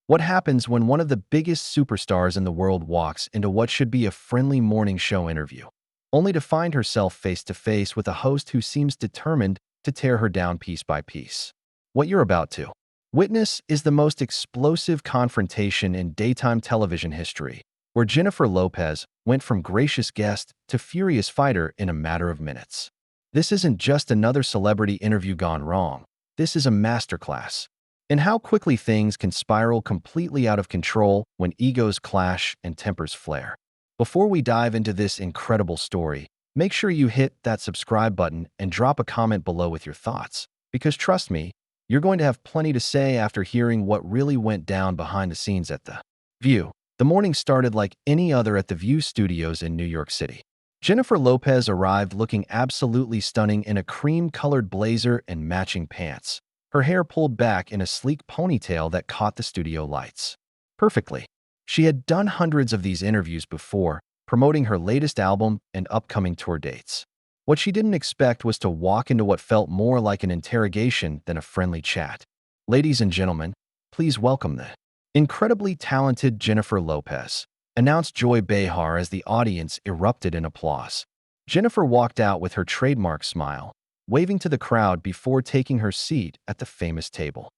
What happens when one of the biggest superstars in the world walks into what should be a friendly morning show interview, only to find herself face to face with a host who seems determined to tear her down piece by piece? What you're about to witness is the most explosive confrontation in daytime television history, where Jennifer Lopez went from gracious guest to furious fighter in a matter of minutes. This isn't just another celebrity interview gone wrong. This is a masterclass in how quickly things can spiral completely out of control when egos clash and tempers flare. Before we dive into this incredible story, make sure you hit that subscribe button and drop a comment below with your thoughts, because trust me, you're going to have plenty to say after hearing what really went down behind the scenes at The View. The morning started like any other at the View studios in New York City. Jennifer Lopez arrived looking absolutely stunning in a cream-colored blazer and matching pants, her hair pulled back in a sleek ponytail that caught the studio lights perfectly. She had done hundreds of these interviews before, promoting her latest album and upcoming tour dates. What she didn't expect was to walk into what felt more like an interrogation than a friendly chat. Ladies and gentlemen, please welcome the incredibly talented Jennifer Lopez, announced Joy Behar as the audience erupted in applause. Jennifer walked out with her trademark smile, waving to the crowd before taking her seat at the famous table.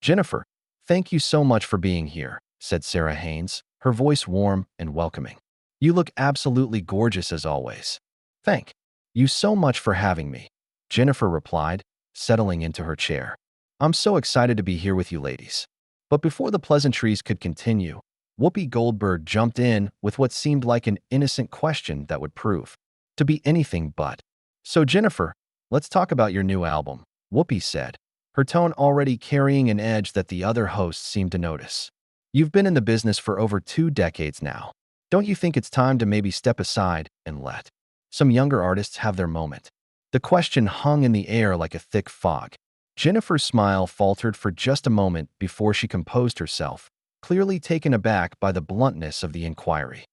"Jennifer, thank you so much for being here," said Sarah Haynes, her voice warm and welcoming. "You look absolutely gorgeous as always." "Thank you so much for having me," Jennifer replied, settling into her chair. "I'm so excited to be here with you ladies." But before the pleasantries could continue, Whoopi Goldberg jumped in with what seemed like an innocent question that would prove to be anything but. "So Jennifer, let's talk about your new album," Whoopi said, her tone already carrying an edge that the other hosts seemed to notice. "You've been in the business for over 2 decades now. Don't you think it's time to maybe step aside and let some younger artists have their moment?" The question hung in the air like a thick fog. Jennifer's smile faltered for just a moment before she composed herself, clearly taken aback by the bluntness of the inquiry.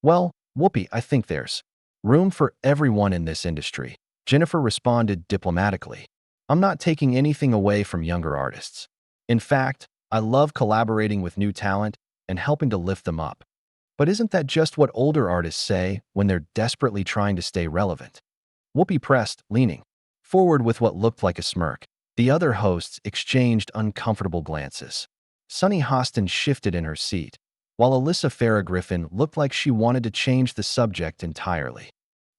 "Well, Whoopi, I think there's room for everyone in this industry," Jennifer responded diplomatically. "I'm not taking anything away from younger artists. In fact, I love collaborating with new talent and helping to lift them up. But isn't that just what older artists say when they're desperately trying to stay relevant?" Whoopi pressed, leaning forward with what looked like a smirk. The other hosts exchanged uncomfortable glances. Sunny Hostin shifted in her seat, while Alyssa Farah Griffin looked like she wanted to change the subject entirely.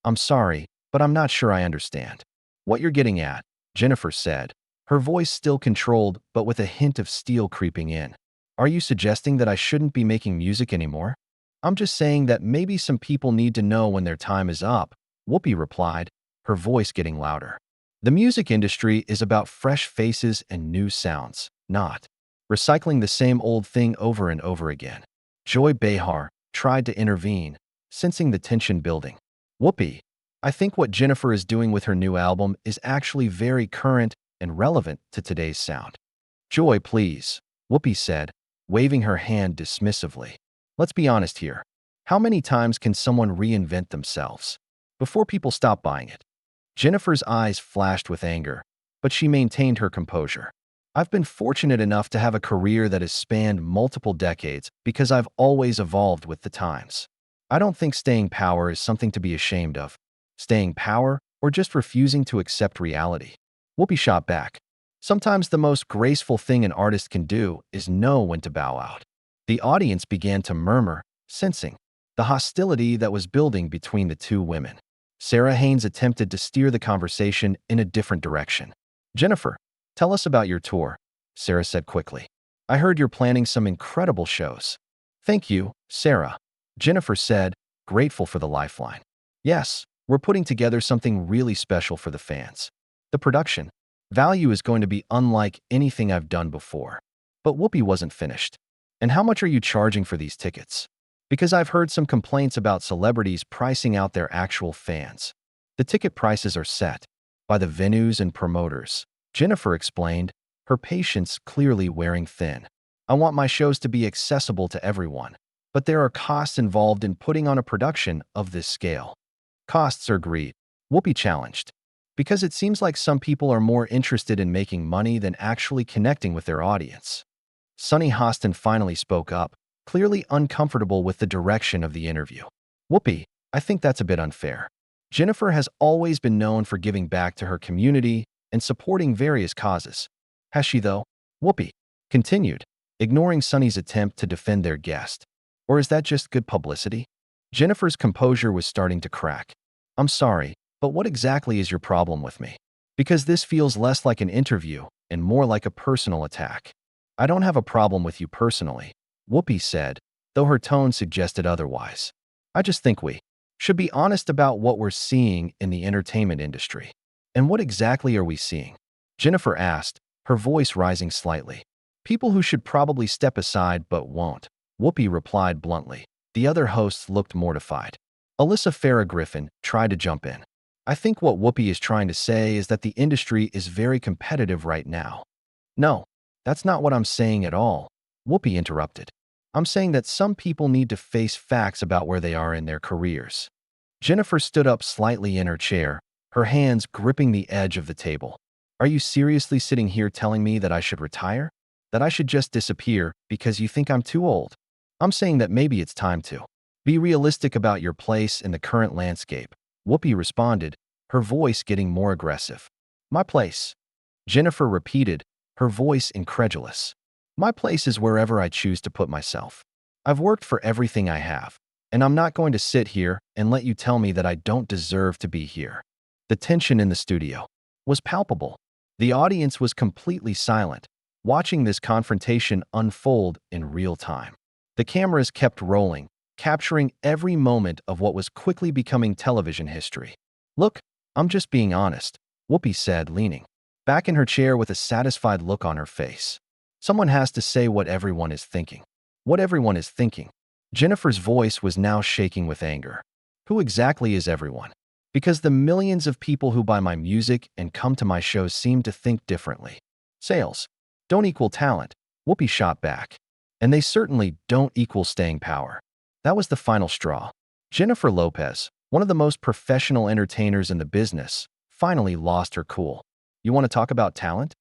"I'm sorry, but I'm not sure I understand what you're getting at," Jennifer said, her voice still controlled but with a hint of steel creeping in. "Are you suggesting that I shouldn't be making music anymore?" "I'm just saying that maybe some people need to know when their time is up," Whoopi replied, her voice getting louder. "The music industry is about fresh faces and new sounds, not recycling the same old thing over and over again." Joy Behar tried to intervene, sensing the tension building. "Whoopi, I think what Jennifer is doing with her new album is actually very current and relevant to today's sound." "Joy, please," Whoopi said, waving her hand dismissively. "Let's be honest here. How many times can someone reinvent themselves before people stop buying it?" Jennifer's eyes flashed with anger, but she maintained her composure. "I've been fortunate enough to have a career that has spanned multiple decades because I've always evolved with the times. I don't think staying power is something to be ashamed of. Staying power or just refusing to accept reality." Whoopi shot back. "Sometimes the most graceful thing an artist can do is know when to bow out." The audience began to murmur, sensing the hostility that was building between the two women. Sarah Haynes attempted to steer the conversation in a different direction. "Jennifer, tell us about your tour," Sarah said quickly. "I heard you're planning some incredible shows." "Thank you, Sarah," Jennifer said, grateful for the lifeline. "Yes, we're putting together something really special for the fans. The production value is going to be unlike anything I've done before." But Whoopi wasn't finished. "And how much are you charging for these tickets? Because I've heard some complaints about celebrities pricing out their actual fans." "The ticket prices are set by the venues and promoters," Jennifer explained, her patience clearly wearing thin. "I want my shows to be accessible to everyone, but there are costs involved in putting on a production of this scale." "Costs are greed," Whoopi challenged, "because it seems like some people are more interested in making money than actually connecting with their audience." Sunny Hostin finally spoke up, clearly uncomfortable with the direction of the interview. Whoopi, I think that's a bit unfair. Jennifer has always been known for giving back to her community and supporting various causes. Has she, though? Whoopi continued, ignoring Sunny's attempt to defend their guest. Or is that just good publicity? Jennifer's composure was starting to crack. I'm sorry, but what exactly is your problem with me? Because this feels less like an interview and more like a personal attack. I don't have a problem with you personally, Whoopi said, though her tone suggested otherwise. I just think we should be honest about what we're seeing in the entertainment industry. And what exactly are we seeing? Jennifer asked, her voice rising slightly. People who should probably step aside but won't, Whoopi replied bluntly. The other hosts looked mortified. Alyssa Farah Griffin tried to jump in. I think what Whoopi is trying to say is that the industry is very competitive right now. No, that's not what I'm saying at all, Whoopi interrupted. I'm saying that some people need to face facts about where they are in their careers. Jennifer stood up slightly in her chair, her hands gripping the edge of the table. Are you seriously sitting here telling me that I should retire? That I should just disappear because you think I'm too old? I'm saying that maybe it's time to be realistic about your place in the current landscape, Whoopi responded, her voice getting more aggressive. My place? Jennifer repeated, her voice incredulous. My place is wherever I choose to put myself. I've worked for everything I have, and I'm not going to sit here and let you tell me that I don't deserve to be here. The tension in the studio was palpable. The audience was completely silent, watching this confrontation unfold in real time. The cameras kept rolling, capturing every moment of what was quickly becoming television history. Look, I'm just being honest, Whoopi said, leaning back in her chair with a satisfied look on her face. Someone has to say what everyone is thinking. What everyone is thinking. Jennifer's voice was now shaking with anger. Who exactly is everyone? Because the millions of people who buy my music and come to my shows seem to think differently. Sales don't equal talent, Whoopi shot back. And they certainly don't equal staying power. That was the final straw. Jennifer Lopez, one of the most professional entertainers in the business, finally lost her cool. You want to talk about talent?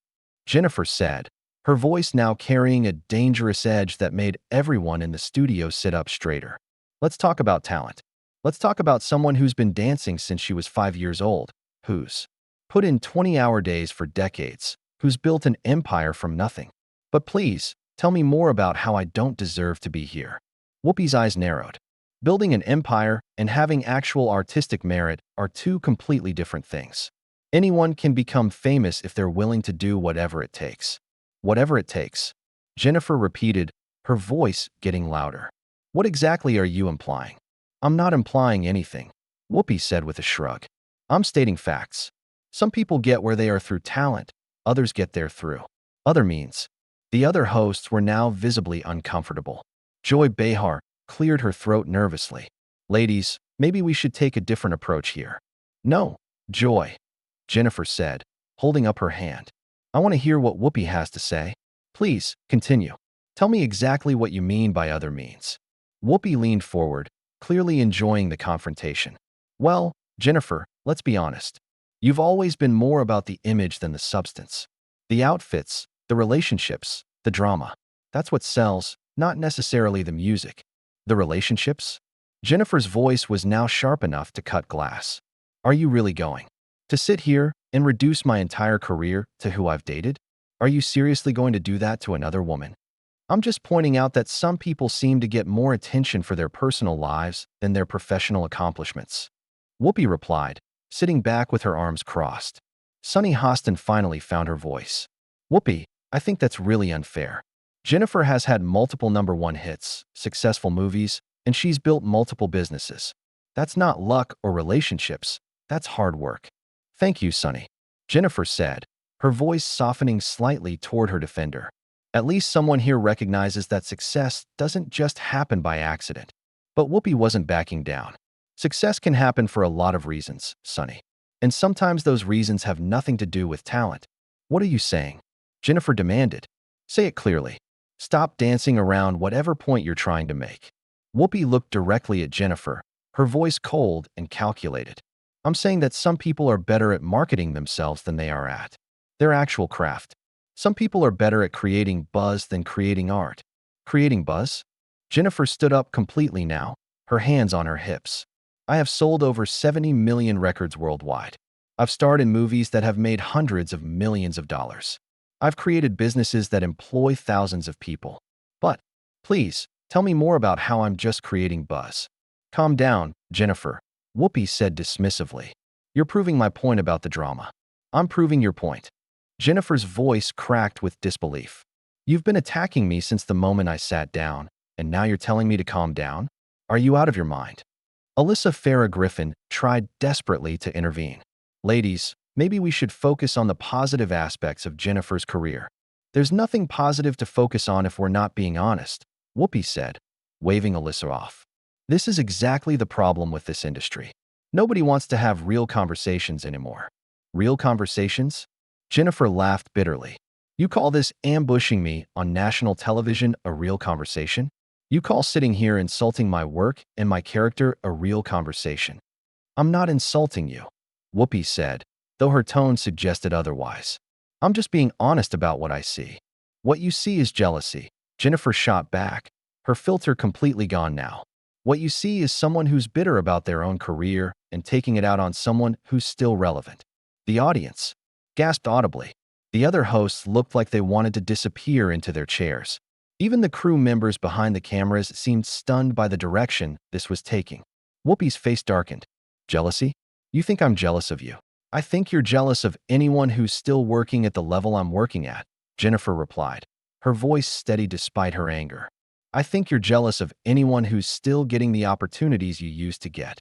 Jennifer said, her voice now carrying a dangerous edge that made everyone in the studio sit up straighter. Let's talk about talent. Let's talk about someone who's been dancing since she was 5 years old, who's put in 20-hour days for decades, who's built an empire from nothing. But please, tell me more about how I don't deserve to be here. Whoopi's eyes narrowed. Building an empire and having actual artistic merit are two completely different things. Anyone can become famous if they're willing to do whatever it takes. Whatever it takes, Jennifer repeated, her voice getting louder. What exactly are you implying? I'm not implying anything, Whoopi said with a shrug. I'm stating facts. Some people get where they are through talent, others get there through other means. The other hosts were now visibly uncomfortable. Joy Behar cleared her throat nervously. Ladies, maybe we should take a different approach here. No, Joy, Jennifer said, holding up her hand. I want to hear what Whoopi has to say. Please, continue. Tell me exactly what you mean by other means. Whoopi leaned forward, clearly enjoying the confrontation. Well, Jennifer, let's be honest. You've always been more about the image than the substance. The outfits, the relationships, the drama. That's what sells, not necessarily the music. The relationships? Jennifer's voice was now sharp enough to cut glass. Are you really going to sit here and reduce my entire career to who I've dated? Are you seriously going to do that to another woman? I'm just pointing out that some people seem to get more attention for their personal lives than their professional accomplishments. Whoopi replied, sitting back with her arms crossed. Sunny Hostin finally found her voice. Whoopi, I think that's really unfair. Jennifer has had multiple #1 hits, successful movies, and she's built multiple businesses. That's not luck or relationships. That's hard work. Thank you, Sunny, Jennifer said, her voice softening slightly toward her defender. At least someone here recognizes that success doesn't just happen by accident. But Whoopi wasn't backing down. Success can happen for a lot of reasons, Sunny. And sometimes those reasons have nothing to do with talent. What are you saying? Jennifer demanded. Say it clearly. Stop dancing around whatever point you're trying to make. Whoopi looked directly at Jennifer, her voice cold and calculated. I'm saying that some people are better at marketing themselves than they are at their actual craft. Some people are better at creating buzz than creating art. Creating buzz? Jennifer stood up completely now, her hands on her hips. I have sold over 70 million records worldwide. I've starred in movies that have made hundreds of millions of dollars. I've created businesses that employ thousands of people. But, please, tell me more about how I'm just creating buzz. Calm down, Jennifer, Whoopi said dismissively. You're proving my point about the drama. I'm proving your point. Jennifer's voice cracked with disbelief. You've been attacking me since the moment I sat down, and now you're telling me to calm down? Are you out of your mind? Alyssa Farah Griffin tried desperately to intervene. Ladies, maybe we should focus on the positive aspects of Jennifer's career. There's nothing positive to focus on if we're not being honest, Whoopi said, waving Alyssa off. This is exactly the problem with this industry. Nobody wants to have real conversations anymore. Real conversations? Jennifer laughed bitterly. You call this ambushing me on national television a real conversation? You call sitting here insulting my work and my character a real conversation? I'm not insulting you, Whoopi said, though her tone suggested otherwise. I'm just being honest about what I see. What you see is jealousy, Jennifer shot back, her filter completely gone now. What you see is someone who's bitter about their own career and taking it out on someone who's still relevant. The audience gasped audibly. The other hosts looked like they wanted to disappear into their chairs. Even the crew members behind the cameras seemed stunned by the direction this was taking. Whoopi's face darkened. Jealousy? You think I'm jealous of you? I think you're jealous of anyone who's still working at the level I'm working at, Jennifer replied, her voice steady despite her anger. I think you're jealous of anyone who's still getting the opportunities you used to get.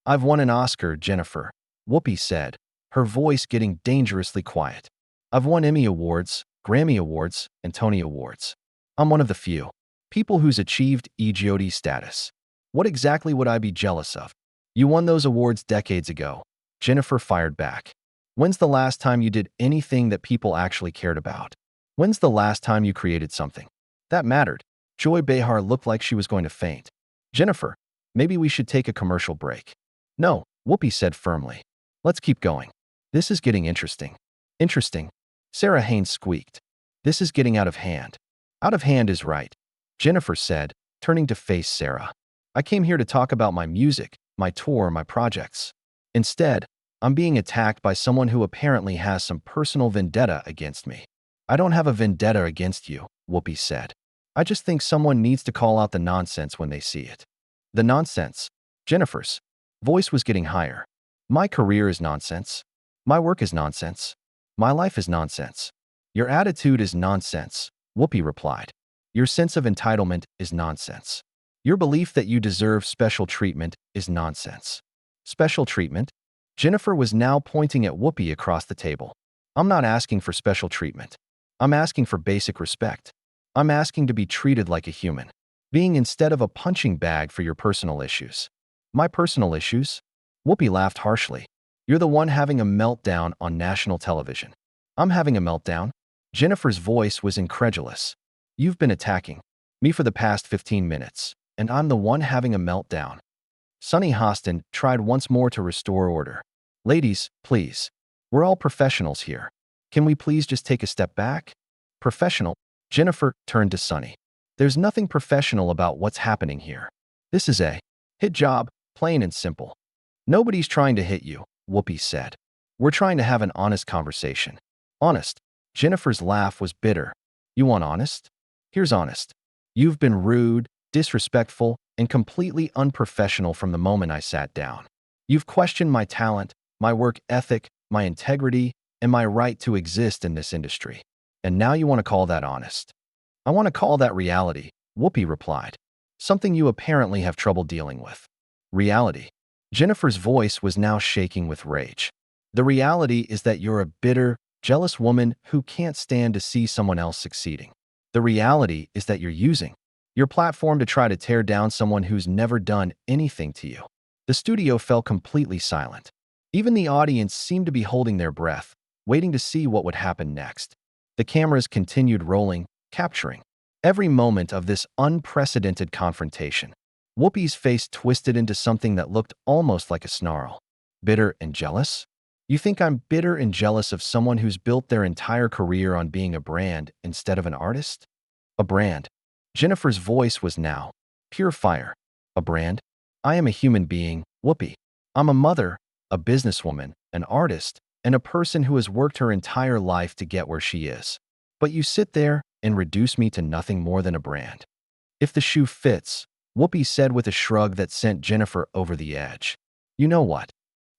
I've won an Oscar, Jennifer, Whoopi said, her voice getting dangerously quiet. I've won Emmy Awards, Grammy Awards, and Tony Awards. I'm one of the few people who's achieved EGOT status. What exactly would I be jealous of? You won those awards decades ago, Jennifer fired back. When's the last time you did anything that people actually cared about? When's the last time you created something that mattered? Joy Behar looked like she was going to faint. Jennifer, maybe we should take a commercial break. No, Whoopi said firmly. Let's keep going. This is getting interesting. Interesting? Sarah Haynes squeaked. This is getting out of hand. Out of hand is right, Jennifer said, turning to face Sarah. I came here to talk about my music, my tour, my projects. Instead, I'm being attacked by someone who apparently has some personal vendetta against me. I don't have a vendetta against you, Whoopi said. I just think someone needs to call out the nonsense when they see it. The nonsense? Jennifer's voice was getting higher. My career is nonsense. My work is nonsense. My life is nonsense. Your attitude is nonsense, Whoopi replied. Your sense of entitlement is nonsense. Your belief that you deserve special treatment is nonsense. Special treatment? Jennifer was now pointing at Whoopi across the table. I'm not asking for special treatment. I'm asking for basic respect. I'm asking to be treated like a human, being instead of a punching bag for your personal issues. My personal issues? Whoopi laughed harshly. You're the one having a meltdown on national television. I'm having a meltdown? Jennifer's voice was incredulous. You've been attacking me for the past 15 minutes, and I'm the one having a meltdown. Sunny Hostin tried once more to restore order. Ladies, please. We're all professionals here. Can we please just take a step back? Professional? Jennifer turned to Sunny. There's nothing professional about what's happening here. This is a hit job, plain and simple. Nobody's trying to hit you, Whoopi said. We're trying to have an honest conversation. Honest? Jennifer's laugh was bitter. You want honest? Here's honest. You've been rude, disrespectful, and completely unprofessional from the moment I sat down. You've questioned my talent, my work ethic, my integrity, and my right to exist in this industry. And now you want to call that honest. I want to call that reality, Whoopi replied. Something you apparently have trouble dealing with. Reality. Jennifer's voice was now shaking with rage. The reality is that you're a bitter, jealous woman who can't stand to see someone else succeeding. The reality is that you're using your platform to try to tear down someone who's never done anything to you. The studio fell completely silent. Even the audience seemed to be holding their breath, waiting to see what would happen next. The cameras continued rolling, capturing every moment of this unprecedented confrontation. Whoopi's face twisted into something that looked almost like a snarl. Bitter and jealous? You think I'm bitter and jealous of someone who's built their entire career on being a brand instead of an artist? A brand. Jennifer's voice was now pure fire. A brand? I am a human being, Whoopi. I'm a mother, a businesswoman, an artist, and a person who has worked her entire life to get where she is. But you sit there and reduce me to nothing more than a brand. If the shoe fits, Whoopi said with a shrug that sent Jennifer over the edge. You know what?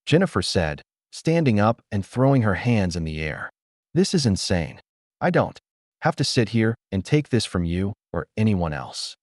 Jennifer said, standing up and throwing her hands in the air. This is insane. I don't have to sit here and take this from you or anyone else.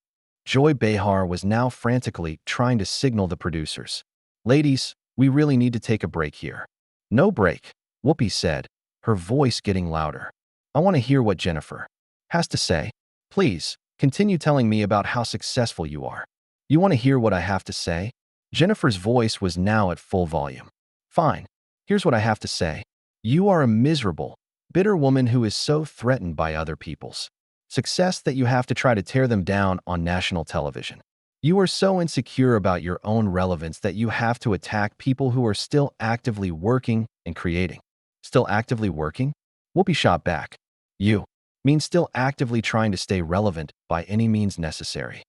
Joy Behar was now frantically trying to signal the producers. Ladies, we really need to take a break here. No break, Whoopi said, her voice getting louder. I want to hear what Jennifer has to say. Please, continue telling me about how successful you are. You want to hear what I have to say? Jennifer's voice was now at full volume. Fine. Here's what I have to say. You are a miserable, bitter woman who is so threatened by other people's success that you have to try to tear them down on national television. You are so insecure about your own relevance that you have to attack people who are still actively working and creating. Still actively working? Whoopi shot back. You mean still actively trying to stay relevant by any means necessary.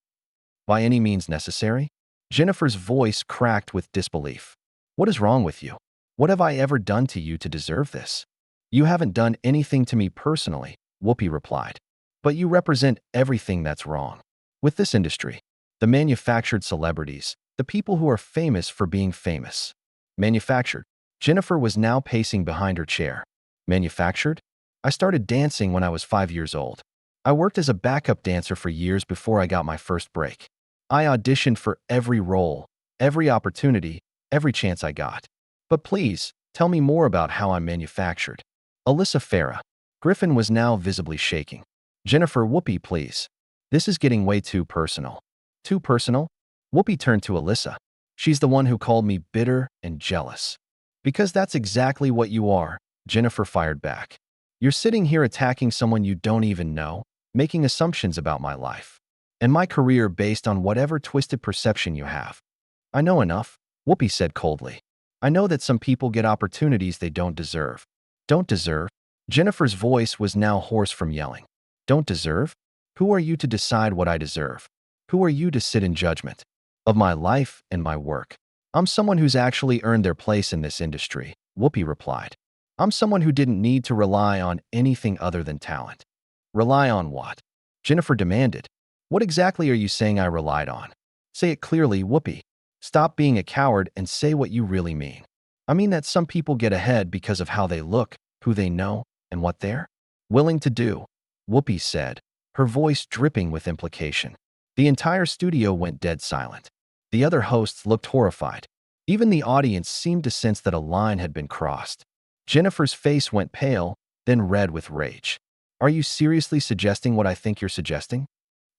By any means necessary? Jennifer's voice cracked with disbelief. What is wrong with you? What have I ever done to you to deserve this? You haven't done anything to me personally, Whoopi replied. But you represent everything that's wrong with this industry. The manufactured celebrities, the people who are famous for being famous. Manufactured. Jennifer was now pacing behind her chair. Manufactured? I started dancing when I was 5 years old. I worked as a backup dancer for years before I got my first break. I auditioned for every role, every opportunity, every chance I got. But please, tell me more about how I'm manufactured. Alyssa Farah. Griffin was now visibly shaking. Jennifer, Whoopi, please. This is getting way too personal. Too personal? Whoopi turned to Alyssa. She's the one who called me bitter and jealous. Because that's exactly what you are, Jennifer fired back. You're sitting here attacking someone you don't even know, making assumptions about my life and my career based on whatever twisted perception you have. I know enough, Whoopi said coldly. I know that some people get opportunities they don't deserve. Don't deserve? Jennifer's voice was now hoarse from yelling. Don't deserve? Who are you to decide what I deserve? Who are you to sit in judgment of my life and my work? I'm someone who's actually earned their place in this industry, Whoopi replied. I'm someone who didn't need to rely on anything other than talent. Rely on what? Jennifer demanded. What exactly are you saying I relied on? Say it clearly, Whoopi. Stop being a coward and say what you really mean. I mean that some people get ahead because of how they look, who they know, and what they're willing to do, Whoopi said, her voice dripping with implication. The entire studio went dead silent. The other hosts looked horrified. Even the audience seemed to sense that a line had been crossed. Jennifer's face went pale, then red with rage. Are you seriously suggesting what I think you're suggesting?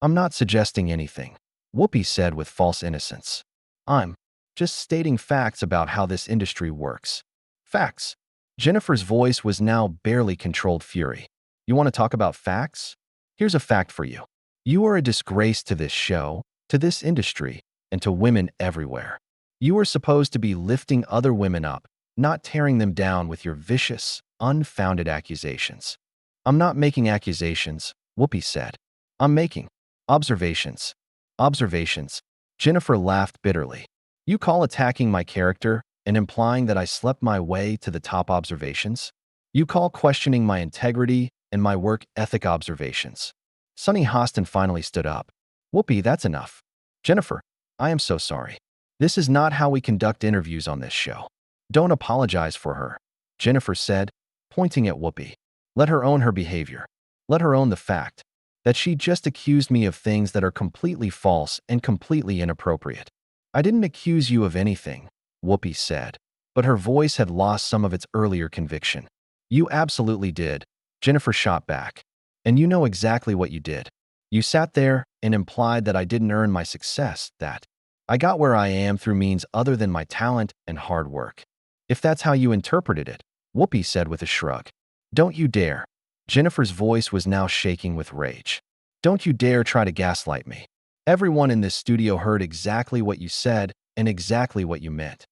I'm not suggesting anything, Whoopi said with false innocence. I'm just stating facts about how this industry works. Facts. Jennifer's voice was now barely controlled fury. You want to talk about facts? Here's a fact for you. You are a disgrace to this show, to this industry, and to women everywhere. You are supposed to be lifting other women up, not tearing them down with your vicious, unfounded accusations. I'm not making accusations, Whoopi said. I'm making observations. Observations. Jennifer laughed bitterly. You call attacking my character and implying that I slept my way to the top observations? You call questioning my integrity and my work ethic observations. Sunny Hostin finally stood up. Whoopi, that's enough. Jennifer, I am so sorry. This is not how we conduct interviews on this show. Don't apologize for her, Jennifer said, pointing at Whoopi. Let her own her behavior. Let her own the fact that she just accused me of things that are completely false and completely inappropriate. I didn't accuse you of anything, Whoopi said, but her voice had lost some of its earlier conviction. You absolutely did, Jennifer shot back. And you know exactly what you did. You sat there and implied that I didn't earn my success, that I got where I am through means other than my talent and hard work. If that's how you interpreted it, Whoopi said with a shrug. Don't you dare. Jennifer's voice was now shaking with rage. Don't you dare try to gaslight me. Everyone in this studio heard exactly what you said and exactly what you meant.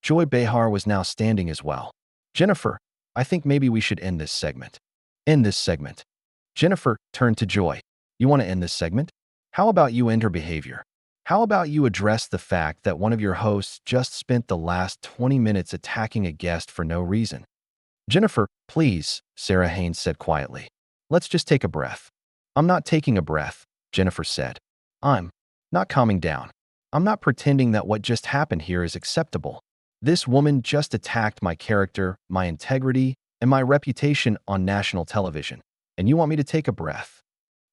Joy Behar was now standing as well. Jennifer, I think maybe we should end this segment. End this segment. Jennifer turned to Joy. You want to end this segment? How about you end her behavior? How about you address the fact that one of your hosts just spent the last 20 minutes attacking a guest for no reason? Jennifer, please, Sarah Haynes said quietly. Let's just take a breath. I'm not taking a breath, Jennifer said. I'm not calming down. I'm not pretending that what just happened here is acceptable. This woman just attacked my character, my integrity, and my reputation on national television. And you want me to take a breath?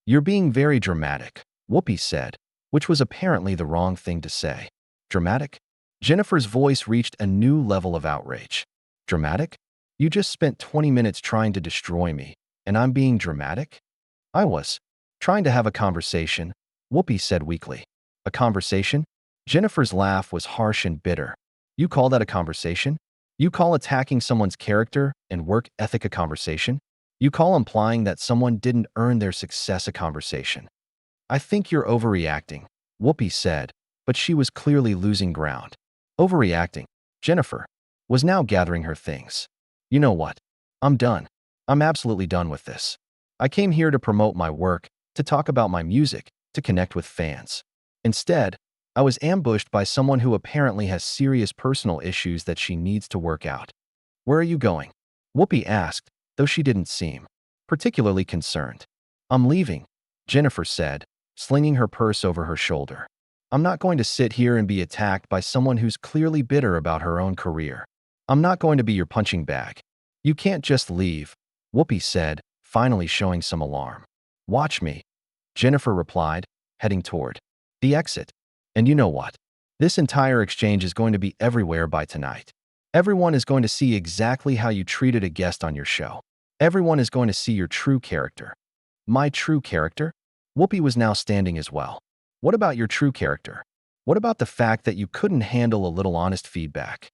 You're being very dramatic, Whoopi said, which was apparently the wrong thing to say. Dramatic? Jennifer's voice reached a new level of outrage. Dramatic? You just spent 20 minutes trying to destroy me, and I'm being dramatic? I was trying to have a conversation, Whoopi said weakly. A conversation? Jennifer's laugh was harsh and bitter. You call that a conversation? You call attacking someone's character and work ethic a conversation? You call implying that someone didn't earn their success a conversation? I think you're overreacting, Whoopi said, but she was clearly losing ground. Overreacting. Jennifer was now gathering her things. You know what? I'm done. I'm absolutely done with this. I came here to promote my work, to talk about my music, to connect with fans. Instead, I was ambushed by someone who apparently has serious personal issues that she needs to work out. Where are you going? Whoopi asked, though she didn't seem particularly concerned. I'm leaving, Jennifer said, slinging her purse over her shoulder. I'm not going to sit here and be attacked by someone who's clearly bitter about her own career. I'm not going to be your punching bag. You can't just leave, Whoopi said, finally showing some alarm. Watch me, Jennifer replied, heading toward the exit. And you know what? This entire exchange is going to be everywhere by tonight. Everyone is going to see exactly how you treated a guest on your show. Everyone is going to see your true character. My true character? Whoopi was now standing as well. What about your true character? What about the fact that you couldn't handle a little honest feedback?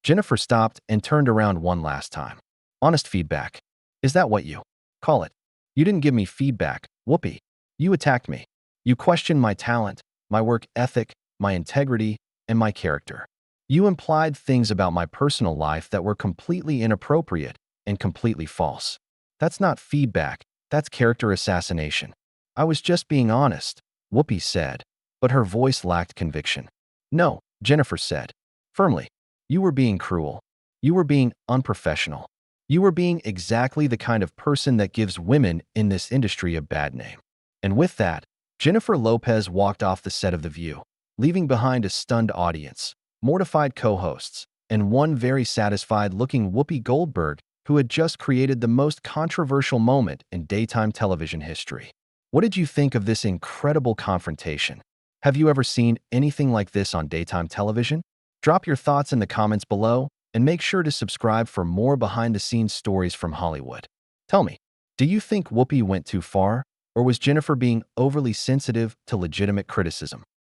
Jennifer stopped and turned around one last time. Honest feedback. Is that what you call it? You didn't give me feedback, Whoopi. You attacked me. You questioned my talent, my work ethic, my integrity, and my character. You implied things about my personal life that were completely inappropriate and completely false. That's not feedback, that's character assassination. I was just being honest, Whoopi said, but her voice lacked conviction. No, Jennifer said, firmly. You were being cruel. You were being unprofessional. You were being exactly the kind of person that gives women in this industry a bad name. And with that, Jennifer Lopez walked off the set of The View, leaving behind a stunned audience, mortified co-hosts, and one very satisfied-looking Whoopi Goldberg who had just created the most controversial moment in daytime television history. What did you think of this incredible confrontation? Have you ever seen anything like this on daytime television? Drop your thoughts in the comments below and make sure to subscribe for more behind-the-scenes stories from Hollywood. Tell me, do you think Whoopi went too far, or was Jennifer being overly sensitive to legitimate criticism?